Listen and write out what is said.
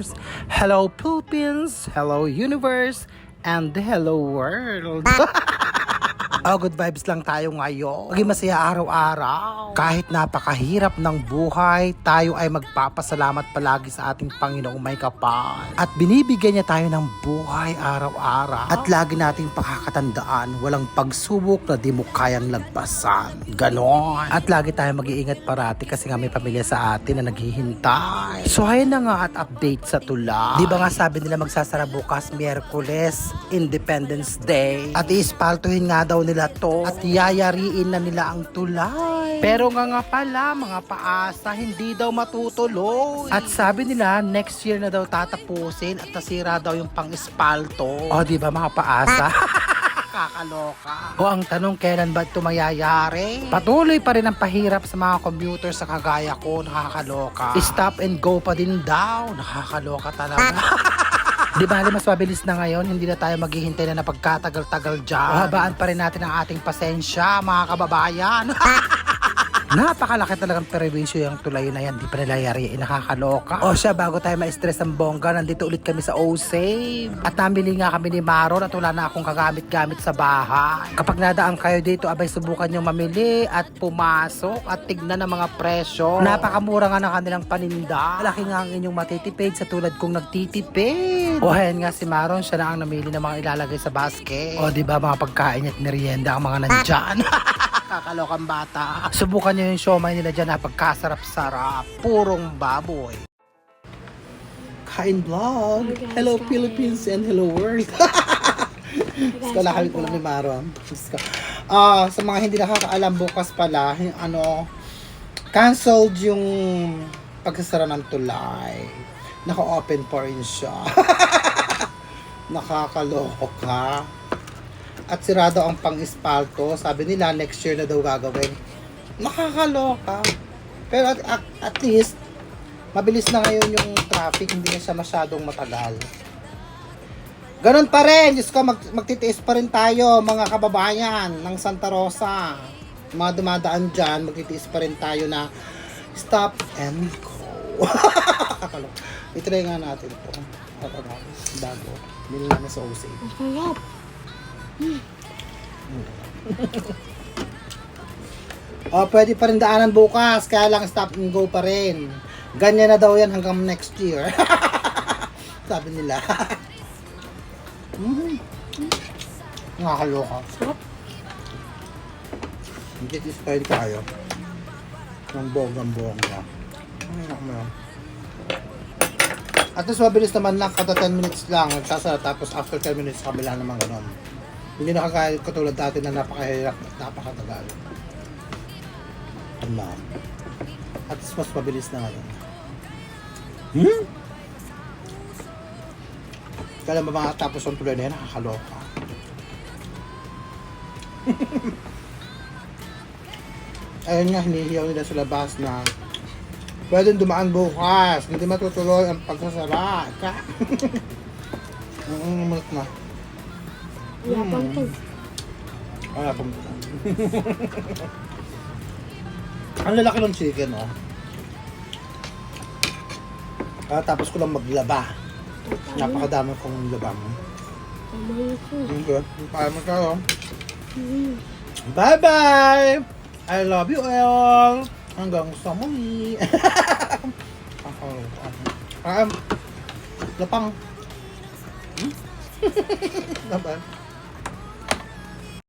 Mars. Hello Philippines, hello universe, and hello world. Oh, good vibes lang tayo ngayon. Maging masaya araw-araw. Kahit napakahirap ng buhay, tayo ay magpapasalamat palagi sa ating Panginoong may kapal. At binibigyan niya tayo ng buhay araw-araw. At lagi nating pakakatandaan, walang pagsubok na di mo kayang lagpasan. Ganon. At lagi tayo mag-iingat parati kasi nga may pamilya sa atin na naghihintay. So, ayun na nga at update sa tula. Di ba nga sabi nila magsasara bukas Miyerkules, Independence Day. At iispaltuhin nga daw nila to at yayariin na nila ang tulay. Pero nga pala mga paasa hindi daw matutuloy. At sabi nila next year na daw tatapusin at nasira daw yung pang-espalto. O di ba mga paasa? Kakaloka. O ang tanong kailan ba ito mayayari? Patuloy pa rin ang pahirap sa mga commuter sa kagaya ko. Nakakaloka. Stop and go pa din daw. Nakakaloka talaga. Di ba mas mabilis na ngayon, hindi na tayo maghihintay na napagkatagal-tagal dyan. Habaan pa rin natin ang ating pasensya, mga kababayan. Napakalaki talagang perwisyo yung tulay na yan. Di pa nila yari, nakakaloka. O siya, bago tayo ma-stress ang bongga, nandito ulit kami sa O-Save. At namili nga kami ni Maron at wala na akong kagamit-gamit sa bahay. Kapag nadaan kayo dito, abay subukan nyo mamili at pumasok at tignan ang mga presyo. Napakamura nga ng kanilang paninda. Malaki nga ang inyong matitipid sa tulad kong nagtitipid. O ayan nga si Maron, siya na ang namili ng mga ilalagay sa basket. O di ba mga pagkain at merienda ang mga nandyan. Kakalokang bata. Subukan nyo yung siomay nila dyan na pagkasarap-sarap. Purong baboy. Kain vlog. Hello Philippines and hello world. Skala kami ko lang ni Maron. Sa mga hindi nakakaalam, bukas pala, canceled yung pagsasara ng tulay. Naka-open pa rin siya. Nakakaloka. At sirado ang pang-espalto. Sabi nila, next year na daw gagawin. Nakakaloka. Pero at least, mabilis na ngayon yung traffic. Hindi na siya masyadong matagal. Ganon pa rin. Diyos ko, magtitiis pa rin tayo, mga kababayan ng Santa Rosa. Mga dumadaan dyan, magtitiis pa rin tayo na stop and go. Nakakaloka. I-try nga natin ito. Bago. Bili namin sa O-Save. Pwede pa rin daanan bukas, kaya lang stop and go pa rin. Ganyan na daw yan hanggang next year. Sabi nila. Nakakaloka. Hindi pa rin tayo ng bonggang-bongga. At least mabilis naman lang, kada 10 minutes lang nagsasara, tapos after 10 minutes kabila naman gano'n. Hindi na katulad dati na napakahirap at napakatagal. At least mas mabilis na ngayon. Kailan ba makatapos ang tuloy na yan? Nakakaloka. Ayun nga, hinihiyaw nila sa labas na pwedeng dumaan bukas, hindi matutuloy ang pagsasara. Mulot na. Wala pang to. Wala pang to. Ang lalaki ng chicken, oh. Tapos ko lang maglaba. Napakadami kong laba mo. Okay. Paano mo kayo? Bye-bye! I love you all! Hanggang sa muli. Lapang. Lapang.